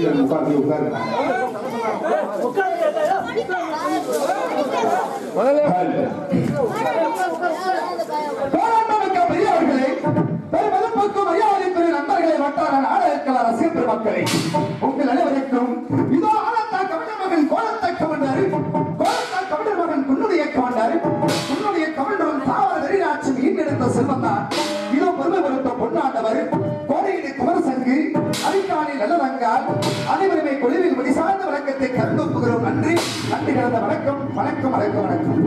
உட்காருங்க உட்காருங்க. பெரியவர்களே, பெருமதிப்புக்கும் மரியாதைக்குரிய நண்பர்களை வட்டார நாடகக்கல ரசிகர் பெருமக்களே, உங்கள் அனைவருக்கும் இதோ ஆனந்தா கவிஞர் மகன் கோலத்தை கவர்ந்தாரு, கோலத்தா கவிஞர் மகன் குன்னுடைய கவர்ந்தாரு, குன்னுடைய கவர்ந்தவன் தாவர வெறிநாட்சி மீண்டெடுத்த செல்வந்தான் இதோ பெருமை பொருத்த பொன்னாண்டவர் கோடையிலே குமரசங்கு அரிக்காணி நல்லதங்கால் அனைவருமே கொழுவில் முடிசார்ந்த வழக்கத்தை கருந்தொப்புகிறோம். நன்றி நன்றி கலந்த வணக்கம் வணக்கம் வணக்கம் வணக்கம்.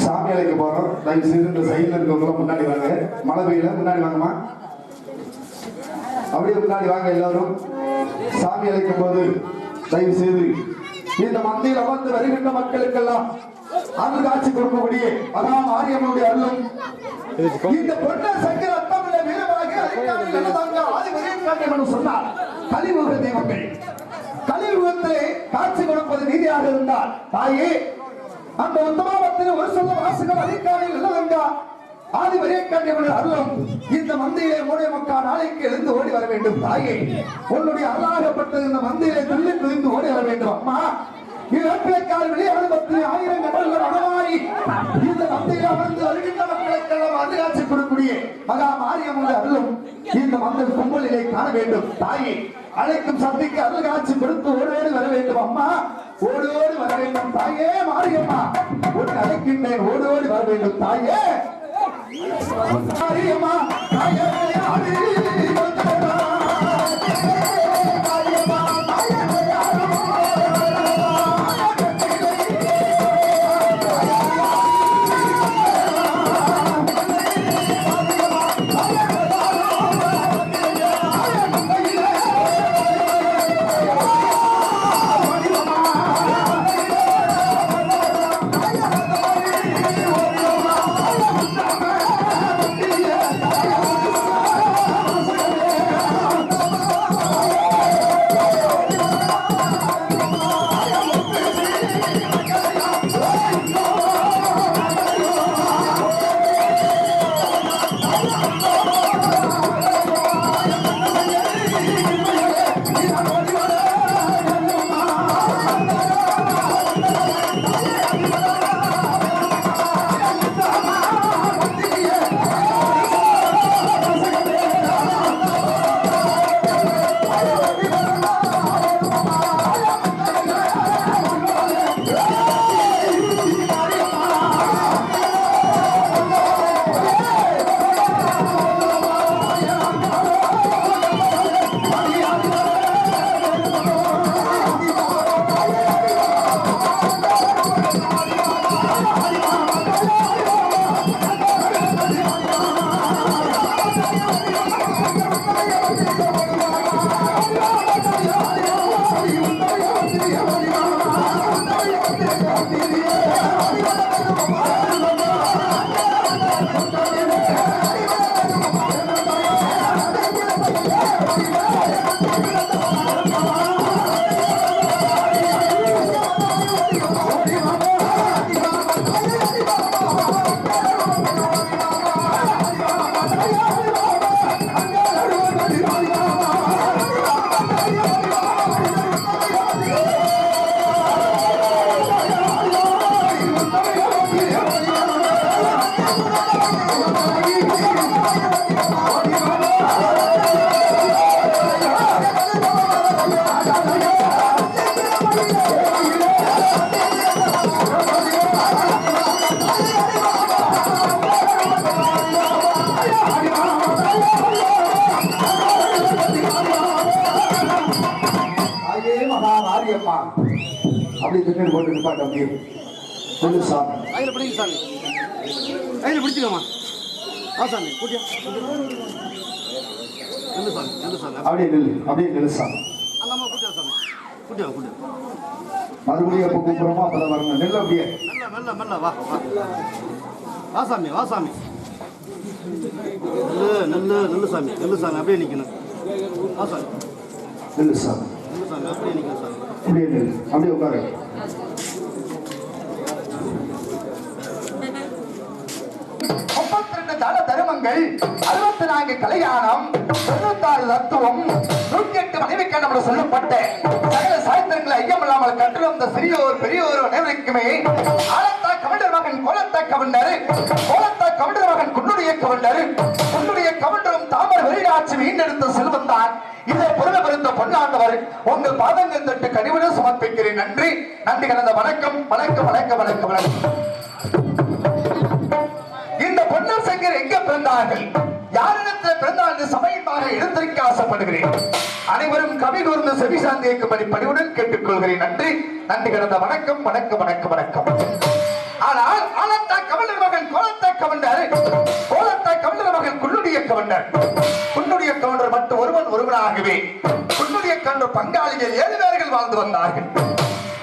சாமி அழைக்க போறோம். தயவு செய்து இந்த சைட்ல இருக்கவங்க முன்னாடி வாங்க. மழை பெய்யல, முன்னாடி வாங்கம்மா. அப்படியே முன்னாடி வாங்க எல்லாரும். சாமி அழைக்கும் போது தயவு செய்து இந்த மந்தியில் அமர்ந்து வருகின்ற மக்களுக்கெல்லாம் அருள் காட்சி கொடுக்கக்கூடிய அதான் மாரியம்மனுடைய அருளும் இந்த பொன்ன சங்கர அத்தமிழ வீரமாக ஆதிபதியம் சொன்னார். கலியுக தெய்வங்கள் கலியுகத்திலே காட்சி கொடுப்பது நீதியாக இருந்தால் தாயே அந்த உத்தமாவத்தில் ஒரு சொல்ல வாசகம் அதிகாரியில் இல்லவென்றா ஆதி வரியக்காண்டியவன் அருளும் இந்த மந்தையிலே மூடைய மக்கள் நாளைக்கு எழுந்து ஓடி வர வேண்டும். தாயே உன்னுடைய அருளாகப்பட்டது இந்த மந்தையிலே துள்ளி துணிந்து ஓடி வர வேண்டும். அம்மா இழப்பிற்கால் வெளியாடு பற்றி ஆயிரம் கண்டர்கள் அடவாரி இந்த மந்தையில் அமர்ந்து வருகின்ற மக்களுக்கெல்லாம் அருளாட்சி கொடுக்கூடிய மகா மாரியம்மனுடைய அருளும் இந்த மந்தல் கும்பலிலே காண வேண்டும். தாயே அழைக்கும் சக்திக்கு அருள் காட்சி கொடுத்து ஓடோடு வர வேண்டும். அம்மா ஓடோடு வர வேண்டும். தாயே மாரியம்மா உன்னை அழைக்கின்றேன், ஓடோடு வர வேண்டும். தாயே மாரியம்மா தாயே அப்படி பின்னாடி போட்டு நிப்பாட்ட முடியும். சாமி கையில் பிடிக்க, சாமி கையில் பிடிச்சிக்கோமா. ஆ சாமி கூட்டியா நெல்லு சாமி, நெல்லு சாமி, அப்படியே நெல்லு, அப்படியே நெல்லு சாமி. அல்லாமா கூட்டியா சாமி, கூட்டியா கூட்டியா. மறுபடியும் அப்போ கூப்பிடுறோமா அப்பதான் வரணும். நெல்லு அப்படியே மெல்ல மெல்ல மெல்ல வா வா வா சாமி, வா சாமி. நெல்லு நெல்லு நெல்லு சாமி, நெல்லு சாமி, அப்படியே நிற்கணும். வா சாமி, நெல்லு சாமி, நெல்லு சாமி, அப்படியே நிற்கணும் சாமி. அப்படியே நெல்லு, அப்படியே உட்காரு. தான தருமங்கள் 64 கல்யாணம் 96 தத்துவம் 108 மனைவிக்கு நம்ம சொல்லப்பட்ட சகல சாஸ்திரங்களை ஐயமில்லாமல் கற்று வந்த சிறியோர் பெரியோர் அனைவருக்குமே ஆலத்தா கவுண்டர் மகன் கோலத்தா கவுண்டர் மகன் குன்னுடைய கவுண்டரும் தாமரை வெளியாட்சி மீண்டெடுத்த செல்வம் தான் இதை பொருளை பெருந்த பொன்னாண்டவர் உங்கள் பாதங்கள் தொட்டு கனிவுடன் சமர்ப்பிக்கிறேன். நன்றி கலந்த வணக்கம். இந்த பொன்னர் சங்கர் எங்க பிறந்தார்கள், யாரிடத்தில் பிறந்தால் என்று சபையின்பாக எடுத்திருக்க ஆசைப்படுகிறேன். அனைவரும் கவி கூர்ந்து செவி சாந்தியக்கும்படி பணிவுடன் கேட்டுக்கொள்கிறேன். நன்றி கலந்த வணக்கம். ஆனால் ஆலத்தா கவுண்டர் மகன் கோலத்தா கவுண்டர் மகன் குன்னுடைய கவுண்டர் மட்டும் ஒருவனாகவே குன்னுடைய கவுண்டர் பங்காளிகள் 7 பேர்கள் வாழ்ந்து வந்தார்கள்.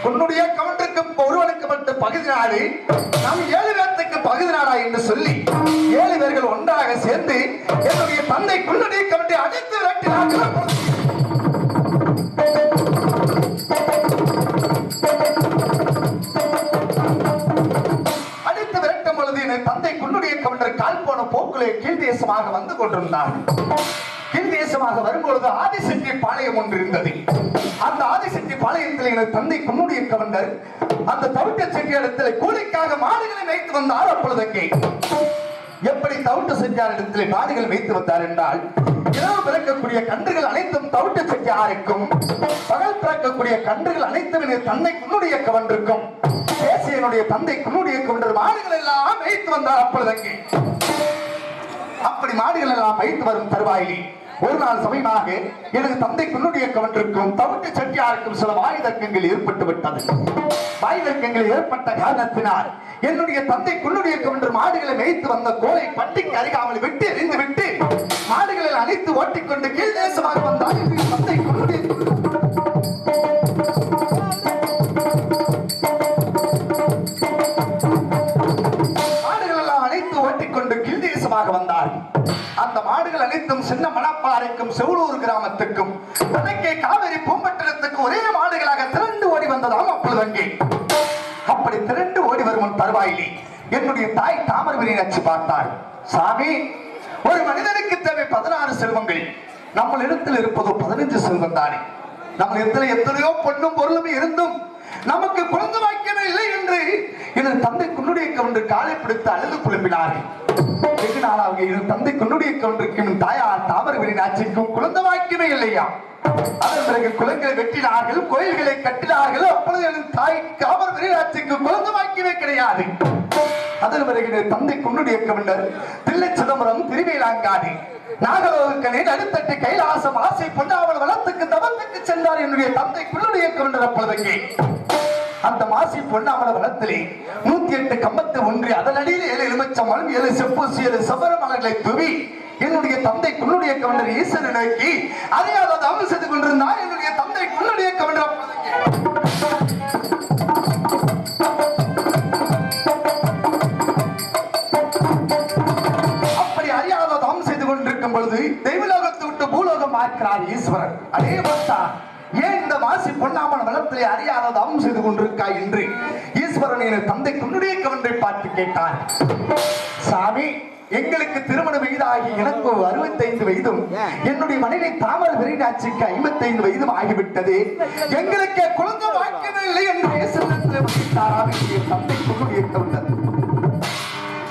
குன்னுடைய கவுண்டருக்கு ஒருவனுக்கு மட்டும் பகுதி நாடு, நாம் 7 பேருக்கு பகுதி நாடா என்று சொல்லி 7 பேர்கள் ஒன்றாக சேர்ந்து என்னுடைய தந்தை குன்னுடைய கவுண்டரை அடித்து விரட்டினார்கள். தந்தை குன்னுடைய கவுண்டர் கால் போன போக்குலே கீழ் தேசமாக வந்து கொண்டிருந்தார்கள். கீழ் தேசமாக வரும்பொழுது ஆதிசக்தி பாளையம் ஒன்று இருந்தது. அந்த ஆதிசக்தி பாளையத்தில் எனது தந்தை குன்னுடைய கவுண்டர் அந்த தவிட்ட செட்டியாரிடத்தில் கூலிக்காக மாடுகளை வைத்து வந்தார். அப்பொழுது எப்படி தவிட்ட செட்டியாரிடத்தில் மாடுகள் வைத்து வந்தார் என்றால், இரவு பிறக்கக்கூடிய கன்றுகள் அனைத்தும் தவிட்ட செட்டியாருக்கும், பகல் பிறக்கக்கூடிய கன்றுகள் அனைத்தும் எனது தந்தை குன்னுடைய கவுண்டருக்கும், என்னுடைய தந்தை குன்னுடைய கவுண்டர் மாடுகள் எல்லாம் வைத்து வந்தார். அப்படி மாடுகள் எல்லாம் வைத்து வரும் தருவாயிலே ஒரு நாள் சமயமாக எனது தந்தை குன்னுடைய கவுண்டருக்கும் தவிட்டு செட்டியாருக்கும் சில வாய் தர்க்கங்கள் ஏற்பட்டு விட்டது. வாய் தர்க்கங்கள் ஏற்பட்ட காரணத்தினால் என்னுடைய தந்தை குன்னுடைய கவுண்டர் மாடுகளை வைத்து வந்த கோலை பட்டிக்கு அருகாமல் விட்டு எறிந்து விட்டு மாடுகளை அனைத்து ஓட்டிக்கொண்டு கீழ் தேசமாக வந்தார். தந்தை குன்னுடைய வந்தார். அந்த மாடுகள் அனைத்தும் சின்ன மணப்பாறைக்கும் செவலூர் கிராமத்துக்கும் வடக்கே காவிரி பூம்பட்டினத்துக்கு ஒரே மாடுகளாக திரண்டு ஓடி வந்ததாம். அப்படி திரண்டு ஓடி வரும் தருவாயிலே என்னுடைய தாய் தாமரை நச்சு பார்த்தார். சாமி, ஒரு மனிதனுக்கு தேவை 16 செல்வங்கள், நம்ம இடத்தில் இருப்பதோ 15 செல்வம் தானே. நம்ம இடத்துல எத்தனையோ பொண்ணும் பொருளும் இருந்தும் நமக்கு குழந்தை வாக்கியமே இல்லை என்று எனது தந்தை குன்னுடைய கவுண்டர் காலை பிடித்து அழுது புலம்பினார்கள். வெகு நாளாக எனது தந்தை குன்னுடைய கவுண்டருக்கும் தாயார் தாமரை நாச்சிக்கும் குழந்தை வாக்கியமே இல்லையா. அதன் பிறகு குளங்களை வெட்டினார்கள், கோயில்களை கட்டினார்கள். அப்பொழுது எனது தாய் தாமரை நாச்சிக்கு குழந்தை வாக்கியமே கிடையாது. அதன் பிறகு எனது தந்தை குன்னுடைய கவுண்டர் தில்லை சிதம்பரம், திருவேலாங்காடி, நாகலோகக்கனே, நடுத்தட்டு, கைலாசம், ஆசை, பொன்னாவல் வளத்துக்கு தவத்துக்கு சென்றார் என்னுடைய தந்தை குன்னுடைய கவுண்டர். அப்பொழுது அந்த மாசி பொன்னாமல வனத்திலே 108 கம்பத்து ஒன்றி அதன் அடியில் 7 எலுமிச்சம்பழம், 7 செப்பூசி, 7 சபர மலர்களை தூவி என்னுடைய தந்தை குன்னுடைய கவுண்டர் ஈசனை நோக்கி அறியாத தவம் செய்து கொண்டிருந்தார் என்னுடைய தந்தை குன்னுடைய கவுண்டர். அப்படி அறியாத தவம் செய்து கொண்டிருக்கும் பொழுது தெய்வலோகத்தை விட்டு பூலோகம் பார்க்கிறார் ஈஸ்வரன். அதே பார்த்தா ஏன் இந்த மாசி பொன்னாமன் வளத்திலே அறியாத தவம் செய்து கொண்டிருக்காய் என்று ஈஸ்வரன் என தந்தை குன்னுடைய கவுண்டரை பார்த்து கேட்டார். சாமி, எங்களுக்கு திருமண வயதாகி எனக்கு 65 வயதும் என்னுடைய மனைவி தாமரை விரைநாச்சிக்கு 55 வயதும் ஆகிவிட்டது. எங்களுக்கு குழந்தை வாக்கியமே இல்லை என்று தந்தை குன்னுடைய கவுண்டர்.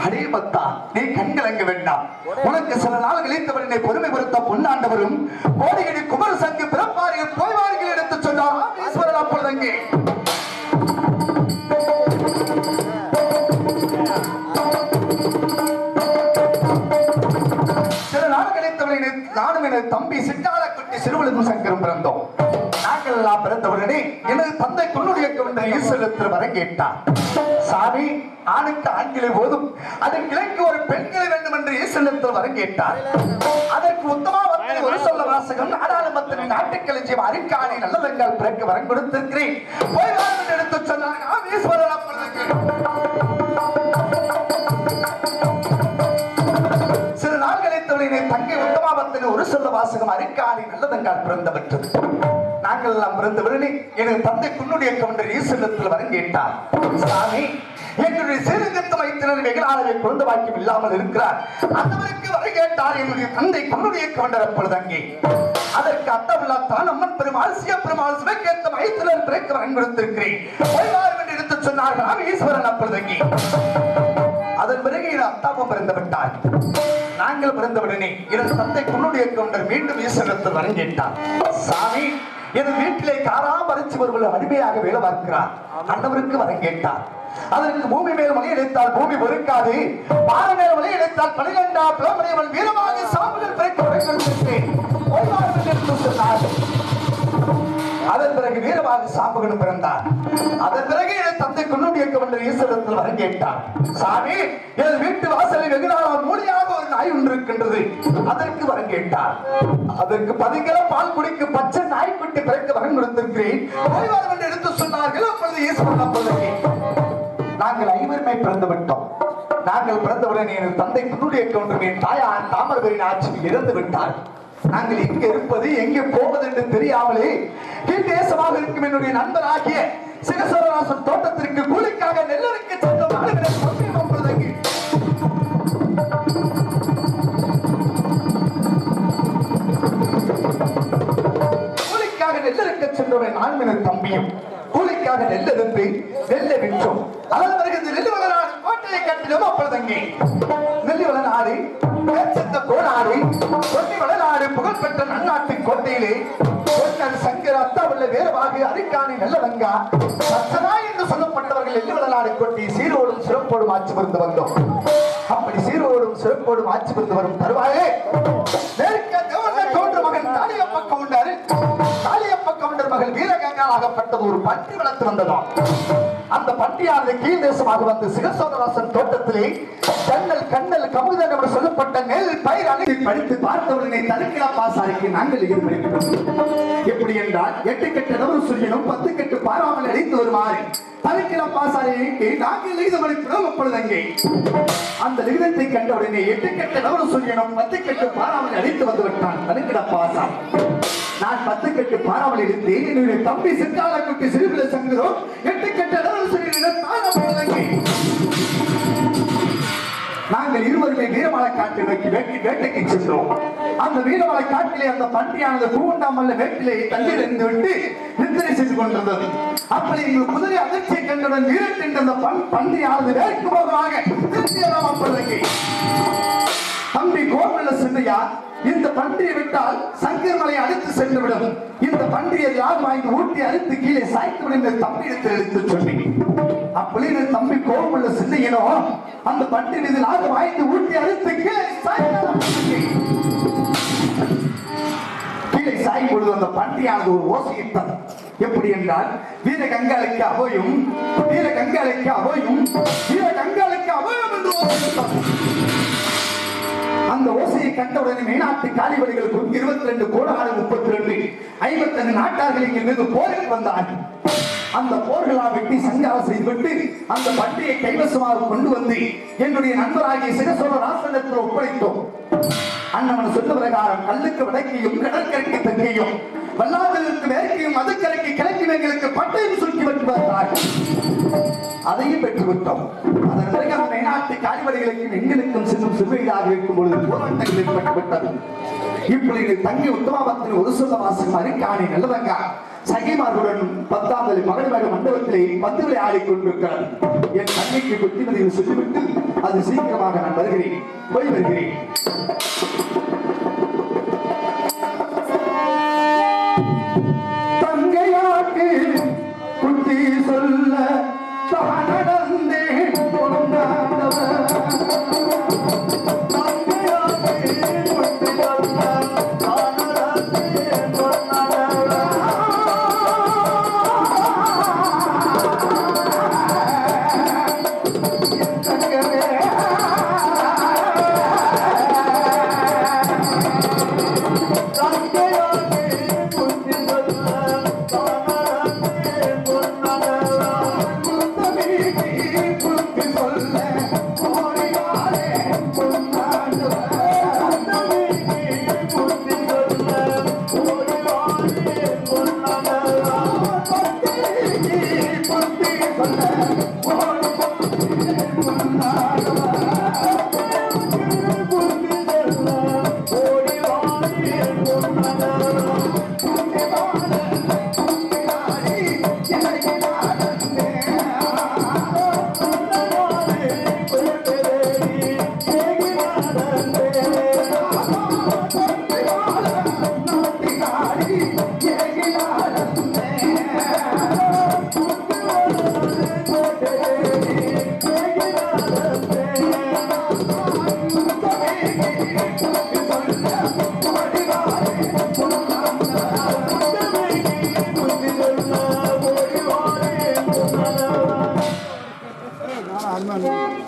அடே பக்தா, நீ கண்கலங்க வேண்டாம். உனக்கு சில நாள் கழித்தவனை பொறுமை பொறுத்த பொன்னாண்டவரும் கோடிகடி குமர சங்கு பிறப்பார்கள் போய்வார்கள் எடுத்து சொன்னார் ஈஸ்வரன். அப்பொழுது சில நாள் கழித்தவனை நானும் எனது தம்பி சிட்டாலக்குட்டி சிறுவலுக்கும் சங்கரும் பிறந்தோம். நாங்கள் எல்லாம் பிறந்தவுடனே எனது தந்தை குன்னுடைய கவுண்டர் ஈஸ்வரத்தில் வர கேட்டார். சாமி, ஆணுக்கு ஆண்களை போதும், அது கிளைக்கு ஒரு பெண்களை வேண்டும் என்று ஈஸ்வரத்தில் வர கேட்டார். அதற்கு உத்தமாவத்தில் ஒரு சொல்ல வாசகம் நாடாளுமன்றத்தின் நாட்டுக்களஞ்சியம் அரிக்காணி நல்லதங்கள் பிறகு வரம் கொடுத்திருக்கிறேன், போய் வாழ்ந்து எடுத்து சொன்னார் ஈஸ்வரன். சில நாள் கழித்தவர்களை தங்கை உத்தமாவத்தில் ஒரு சொல்ல வாசகம் அரிக்காணி நல்லதங்கள் பிறந்தவற்றது. நாங்கள் எல்லாம் பிறந்த உடனே எனது தந்தை குன்னுடைய கவுண்டர் ஈஸ்வரத்தில் வரம் கேட்டார். சாமி, என்னுடைய சேருங்கத்து மைத்தினர் வெகுளாளரை குழந்தை வாக்கியம் இல்லாமல் இருக்கிறார். அந்தவருக்கு வரை கேட்டார் என்னுடைய தந்தை குன்னுடைய கவுண்டர். அப்பொழுது அங்கே அதற்கு அத்தமில்லாத்தான் அம்மன் பெருமாள் சிவ பெருமாள் சிவகேத்த மைத்தினர் பிறக்க வரம் கொடுத்திருக்கிறேன் என்று எடுத்து சொன்னார்கள் ஈஸ்வரன். அப்பொழுது அங்கே அதன் பிறகு என் அத்தாவும் பிறந்து விட்டார். நாங்கள் பிறந்தவுடனே எனது தந்தை குன்னுடைய கவுண்டர் மீண்டும் ஈஸ்வரத்தில் வரம் கேட்டார். சாமி, எனது வீட்டிலே காராமரிச்சு ஒருவர் அடிமையாக வேலை பார்க்கிறார். அண்டவருக்கு வரம் கேட்டார். அதற்கு பூமி மேல் மலை அடைத்தால் பூமி பொறுக்காது, பாறை மேல் மலை அடைத்தால் 12 பிளமணியவன் வீரமாக சாம்புகள் பிறக்க உரைக்கிறேன் சொன்னார். அதன் பிறகு வீரமாக சாம்புகளும் பிறந்தார். அதன் பிறகு என் தந்தை குன்னுடைய கவுண்டர் ஈஸ்வரத்தில் வரம் கேட்டார். சாமி, எனது வீட்டு வாசலில் வெகு நாள் மூலியாக ஒரு நாய் ஒன்று இருக்கின்றது. அதற்கு வரம் கேட்டார். அதற்கு 10 கிலோ பால் குடிக்கு பச்சை நாய்க்குட்டி பிறக்க வரம் கொடுத்திருக்கிறேன் என்று எடுத்து சொன்னார்கள். அப்பொழுது ஈஸ்வரன் அப்பொழுது நாங்கள் 5 பிறந்து விட்டோம். நாங்கள் பிறந்தவுடன் எனது தந்தை குன்னுடைய கவுண்டர் என் தாயார் தாமரபுரியின் ஆட்சியில் இறந்து விட்டார். நாங்கள் எங்க இருப்பது எங்கே போவது என்று தெரியாமலே கீழ் தேசமாக இருக்கும் என்னுடைய நண்பராகிய சிகசோரராசன் தோட்டத்திற்கு கூலிக்காக நெல்லருக்கு சென்றோம். கூலிக்காக நெல்லருக்கு சென்றோம். நான்கு தம்பியும் கூலிக்காக நெல் எடுத்து நெல்லை விற்றோம். அதன் பிறகு இந்த நெல்லு வளநாடு கோட்டையை கட்டினோம். அப்பொழுது நெல்லி வளநாடு கோடாடு கொட்டி வளநாடு புகழ்பெற்ற நன்னாட்டு கோட்டையிலே சங்கர் அத்தாவுள்ள வேறவாக அரிக்காணி நல்லவங்கா சச்சனா என்று சொல்லப்பட்டவர்கள் எல்லு வளநாடு கொட்டி சீரோடும் சிறப்போடும் ஆட்சி புரிந்து வந்தோம். அப்படி சீரோடும் சிறப்போடும் ஆட்சி புரிந்து வரும் தருவாயே தோன்ற மகன் காளியப்ப கவுண்டர் மகள் வீரகங்காலாகப்பட்டது ஒரு பன்றி வளர்த்து வந்ததாம். அந்த பன்றியானது கீழ் தேசமாக வந்து சிகசோதராசன் தோட்டத்திலே கண்ணல் கமுதன் என்று சொல்லப்பட்ட நெல் பயிர் அனைத்து படித்து பார்த்தவுடனே தனக்கிலா பாசாரிக்கு நாங்கள் ஈடுபடுகிறோம். எப்படி என்றால் 8 கட்டு நவரு சூரியனும் 10 கட்டு பாராமல் அடித்து வருமாறு தனக்கிலா பாசாரிக்கு நாங்கள் ஈடுபடுகிறோம். அப்பொழுது அங்கே அந்த லிகிதத்தை கண்டவுடனே 8 கட்டு நவரு சூரியனும் 10 கட்டு பாராமல் அடித்து வந்து விட்டான் தனக்கிலா பாசாரி. நான் 10 கட்டு பாராமல் எடுத்தேன். என்னுடைய தம்பி சிற்கால குட்டி சிறுபில சங்கரோ 8 கட்டு நவரு சூரியனிடம் நாங்கள் இருவருமே வீரமலை காட்டை நோக்கி வேட்டைக்கு சென்றோம். அந்த வீரமலை காட்டிலே அந்த பன்றியானது பூண்டாமல்ல வேட்டிலே தண்ணீர் இருந்து விட்டு நித்திரை செய்து கொண்டிருந்தது. அப்படி எங்கள் குதிரை அதிர்ச்சியை கண்டவுடன் வீரத்தின் அந்த பன்றியானது வேட்கு போகமாக தம்பி கோவில சின்னையா, இந்த பன்றியை விட்டால் சங்கர்மலை அடித்து சென்றுவிடும். இந்த பன்றியை யார் வாங்கி ஊட்டி அறுத்து கீழே சாய்த்துவிடும் தம்பியிடத்தில் எடுத்து சொன்னேன். அப்படி தம்பி கோவில சின்னையனோ அந்த பன்றி மீது யார் வாங்கி ஊட்டி அறுத்து கீழே சாயும் பொழுது அந்த பன்றியானது ஒரு ஓசையிட்டது. எப்படி என்றால் வீரகங்காளுக்கு அபயம், வீரகங்காளுக்கு அபயம், வீரகங்காளுக்கு அபயம் என்று ஓசையிட்டது. அந்த ஓசையை கண்டவுடனே மேனாட்டு காலிவடிகளுக்கு 22 கோடாடு 32 55 நாட்டார்கள் எங்கள் மீது போருக்கு வந்தார்கள். அந்த போர்களால் வெட்டி சங்காரம் செய்துவிட்டு அந்த பன்றியை கைவசமாக கொண்டு வந்து என்னுடைய நண்பராகிய சிகசோரராசனிடத்தில் ஒப்படைத்தோம். அண்ணவன் சொன்ன பிரகாரம் கல்லுக்கு வடக்கையும் கடற்கரைக்கு தெற்கையும் வல்லாததற்கு மேற்கையும் மதுக்கரைக்கு கிழக்கு எங்களுக்கு பட்டையும் சுற்றி விட்டு வந்தார்கள். அதையும் பெற்றுவிட்டோம். அதன் பிறகு அந்த மேனாட்டு காலிவடிகளுக்கும் எங்களுக்கும் செல்லும் சிறுவையாக இருக்கும் பொழுது போராட்டங்கள் ஏற்பட்டுவிட்டது. இப்பொழுது தங்கி உத்தமாபத்தின் ஒரு சொல்ல வாசகம் அரிக்காணி நல்லவங்கா சகிமார்களுடன் 10ஆம் மகளிர் மண்டபத்திலே 10 விலை ஆடிக்கொண்டிருக்கிறார். என் தங்கைக்கு புத்திமதியை சொல்லிவிட்டு அது சீக்கிரமாக நான் வருகிறேன், போய் வருகிறேன். தங்கையாக்கு புத்தி சொல்ல நடந்தேன் Thank you.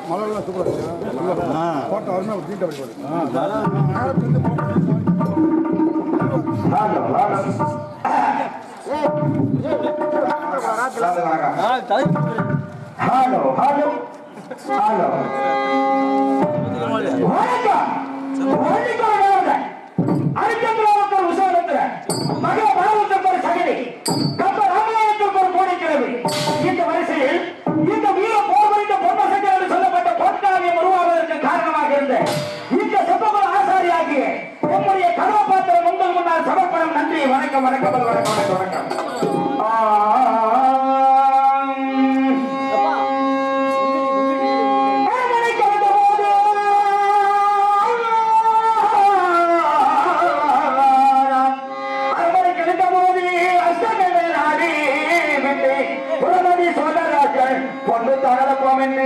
மலர்லாம் சூப்பராக போட்டோ அருமையாக ஒரு தீட்டை வழிபாடு ஹலோ ஹலோ ஹலோ வணக்கம் அரிச்சந்திராவுக்கு விசாரத்துல மக பாரதத்துக்கு ஒரு சகதி கப்ப ராமாயணத்துக்கு ஒரு கோடிக்கிறது இந்த வரிசையில் இந்த வீர போர்வழிந்த பொன்னசங்கர் என்று சொல்லப்பட்ட பொற்காவியம் உருவாவதற்கு காரணமாக இருந்த இந்த செப்பகுல ஆசாரியாகிய நம்முடைய கதாபாத்திரம் உங்கள் முன்னால் சமர்ப்பணம். நன்றி. வணக்கம் வணக்கம் வணக்கம் வணக்கம் வணக்கம். பொண்ணு தகலப்போம் என்ன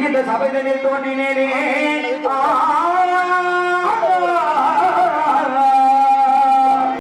இந்த சபைதனில் தோன்றினேனே